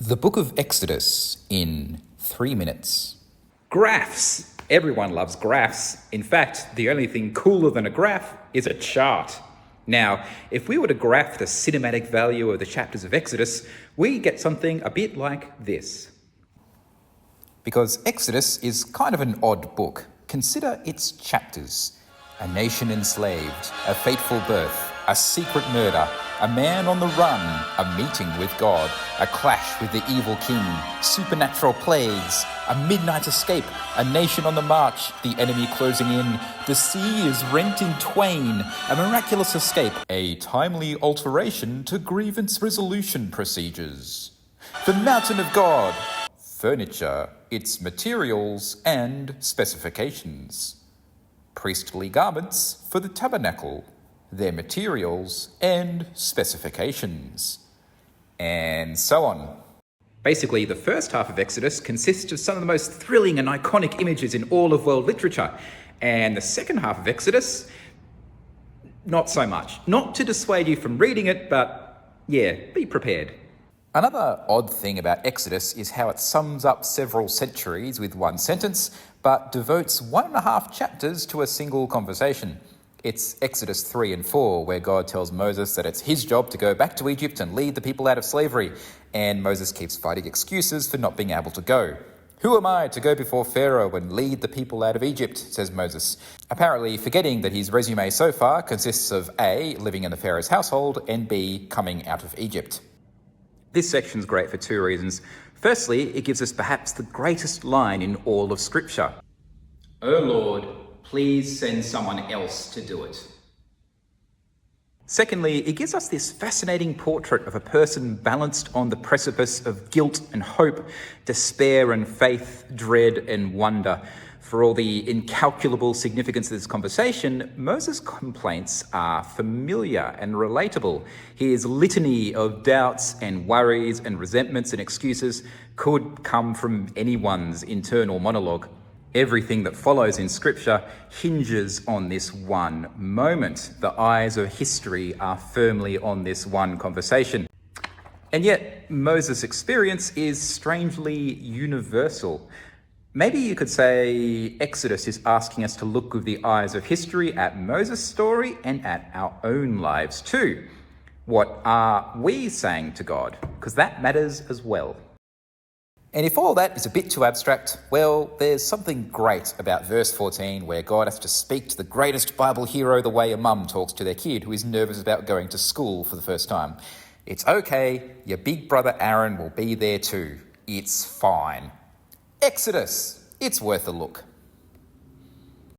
The Book of Exodus in 3 minutes. Graphs. Everyone loves graphs. In fact, the only thing cooler than a graph is a chart. Now, if we were to graph the cinematic value of the chapters of Exodus, we get something a bit like this. Because Exodus is kind of an odd book. Consider its chapters. A nation enslaved, a fateful birth, a secret murder, a man on the run, a meeting with God, a clash with the evil king, supernatural plagues, a midnight escape, a nation on the march, the enemy closing in, the sea is rent in twain, a miraculous escape, a timely alteration to grievance resolution procedures, the mountain of God, furniture, its materials and specifications, priestly garments for the tabernacle, their materials and specifications, and so on. Basically, the first half of Exodus consists of some of the most thrilling and iconic images in all of world literature, and the second half of Exodus, not so much. Not to dissuade you from reading it, but yeah, be prepared. Another odd thing about Exodus is how it sums up several centuries with one sentence, but devotes 1.5 chapters to a single conversation. It's Exodus 3 and 4, where God tells Moses that it's his job to go back to Egypt and lead the people out of slavery, and Moses keeps finding excuses for not being able to go. "Who am I to go before Pharaoh and lead the people out of Egypt?" says Moses, apparently forgetting that his resume so far consists of A, living in the Pharaoh's household, and B, coming out of Egypt. This section's great for 2 reasons. Firstly, it gives us perhaps the greatest line in all of Scripture. "O Lord, please send someone else to do it." Secondly, it gives us this fascinating portrait of a person balanced on the precipice of guilt and hope, despair and faith, dread and wonder. For all the incalculable significance of this conversation, Moses' complaints are familiar and relatable. His litany of doubts and worries and resentments and excuses could come from anyone's internal monologue. Everything that follows in Scripture hinges on this one moment. The eyes of history are firmly on this one conversation. And yet, Moses' experience is strangely universal. Maybe you could say Exodus is asking us to look with the eyes of history at Moses' story and at our own lives too. What are we saying to God? Because that matters as well. And if all that is a bit too abstract, well, there's something great about verse 14 where God has to speak to the greatest Bible hero the way a mum talks to their kid who is nervous about going to school for the first time. It's okay, your big brother Aaron will be there too. It's fine. Exodus, it's worth a look.